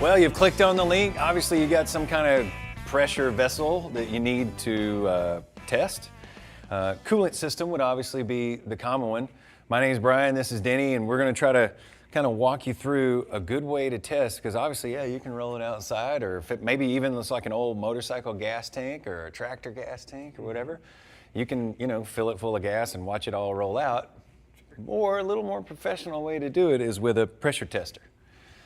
Well, you've clicked on the link. Obviously, you got some kind of pressure vessel that you need to test. Coolant system would obviously be the common one. My name is Brian, this is Denny, and we're gonna try to kind of walk you through a good way to test, because obviously, yeah, you can roll it outside, or if it maybe even looks like an old motorcycle gas tank or a tractor gas tank or whatever, you can, fill it full of gas and watch it all roll out. Or a little more professional way to do it is with a pressure tester.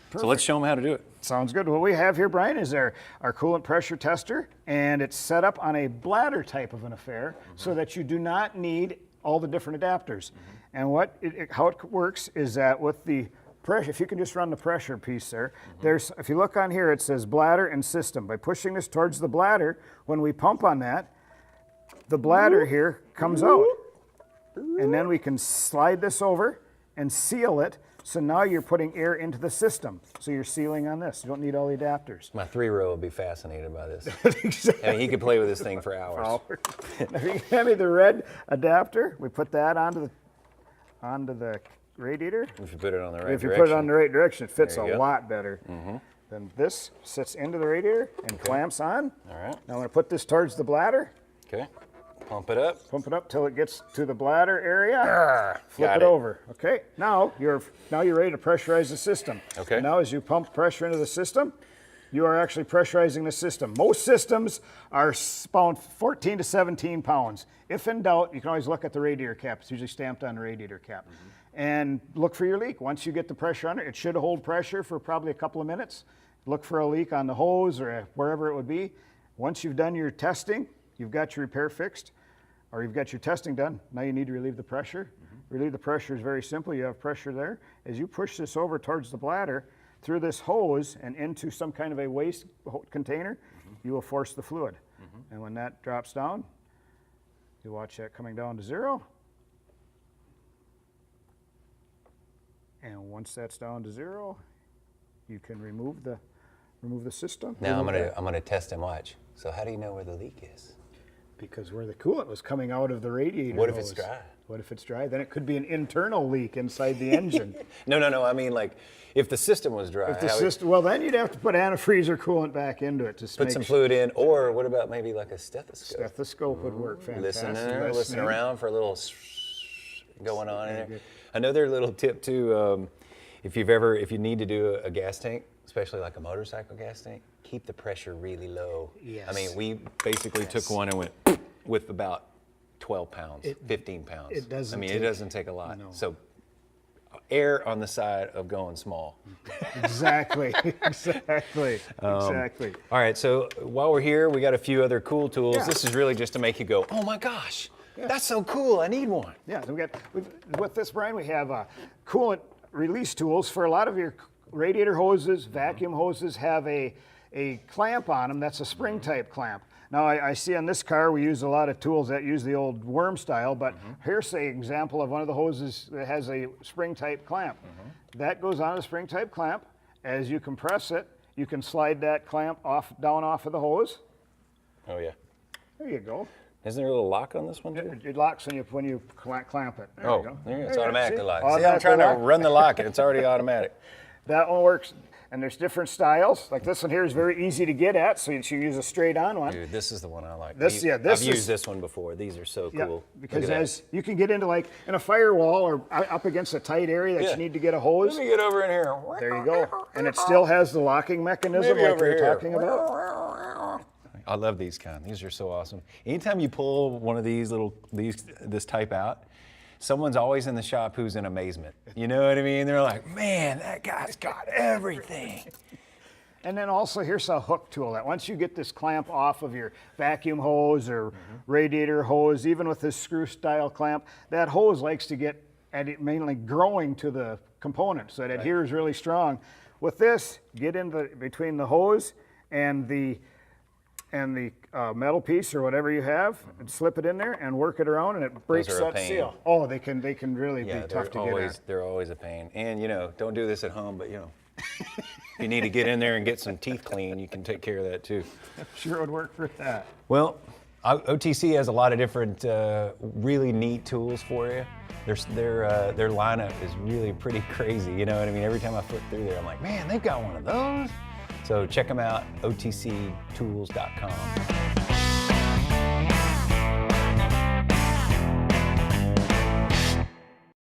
Perfect. So let's show them how to do it. Sounds good. What we have here, Brian, is our coolant pressure tester, and it's set up on a bladder type of an affair so that you do not need all the different adapters. And how it works is that with the pressure, if you can just run the pressure piece there, if you look on here, it says bladder and system. By pushing this towards the bladder, when we pump on that, the bladder here comes out. And then we can slide this over and seal it. So now you're putting air into the system. So you're sealing on this. You don't need all the adapters. My 3-year-old would be fascinated by this. Exactly. I mean, he could play with this thing for hours. If you hand me the red adapter, we put that onto the radiator. If you put it on the right direction. If you put it on the right direction, it fits a go. lot better. Then this sits into the radiator and clamps on. All right. Now I'm going to put this towards the bladder. Okay. Pump it up. Pump it up till it gets to the bladder area. Flip it over. Okay. Now you're ready to pressurize the system. Okay. Now as you pump pressure into the system, you are actually pressurizing the system. Most systems are about 14 to 17 pounds. If in doubt, you can always look at the radiator cap. It's usually stamped on the radiator cap. And look for your leak. Once you get the pressure on it, it should hold pressure for probably a couple of minutes. Look for a leak on the hose or wherever it would be. Once you've done your testing, you've got your repair fixed, or you've got your testing done, now you need to relieve the pressure. Relieve the pressure is very simple. You have pressure there. As you push this over towards the bladder, through this hose and into some kind of a waste container, you will force the fluid. And when that drops down, you watch that coming down to 0. And once that's down to 0, you can remove the system. Now I'm gonna test and watch. So how do you know where the leak is? Because where the coolant was coming out of the radiator. What if it's dry? What if it's dry? Then it could be an internal leak inside the engine. No. I mean, like, if the system was dry. If the system, well, then you'd have to put antifreeze or coolant back into it to put some fluid in, or what about maybe like a stethoscope? Stethoscope would work fantastic. Listen around for a little going on in there. Another little tip too, if you need to do a gas tank, especially like a motorcycle gas tank, keep the pressure really low. Yes. I mean, we basically took one and went with about 12 pounds, 15 pounds. It doesn't. It doesn't take a lot. No. So err on the side of going small. Exactly. All right, so while we're here, we got a few other cool tools. Yeah. This is really just to make you go, oh my gosh, that's so cool, I need one. Yeah, so with this, Brian, we have coolant release tools for a lot of your radiator hoses, vacuum hoses have a clamp on them that's a spring type clamp. Now I see on this car we use a lot of tools that use the old worm style, but here's an example of one of the hoses that has a spring type clamp. That goes on a spring type clamp. As you compress it, you can slide that clamp down off of the hose. Oh yeah. There you go. Isn't there a little lock on this one too? It locks when you clamp it. There you go. There you go. It's automatically locked. See, Automatic I'm trying lock. to run the lock and it's already automatic. That one works. And there's different styles. Like this one here is very easy to get at, so you should use a straight on one. Dude, this is the one I like. I've used this one before. These are so cool. Because as you can get into like in a firewall or up against a tight area that you need to get a hose. Let me get over in here. There you go. And it still has the locking mechanism like we were talking about. I love these kind. These are so awesome. Anytime you pull one of this type out, someone's always in the shop who's in amazement. You know what I mean? They're like, man, that guy's got everything. And then also here's a hook tool that once you get this clamp off of your vacuum hose or radiator hose, even with this screw style clamp, that hose likes to get mainly growing to the component, so it adheres really strong. With this, get in between the hose and the metal piece or whatever you have, and slip it in there and work it around, and it breaks that seal. Oh, they can really be tough to get at. They're always a pain. And don't do this at home, but if you need to get in there and get some teeth clean, you can take care of that too. Sure would work for that. Well, OTC has a lot of different really neat tools for you. Their lineup is really pretty crazy. You know what I mean? Every time I flip through there, I'm like, man, they've got one of those. So check them out, otctools.com.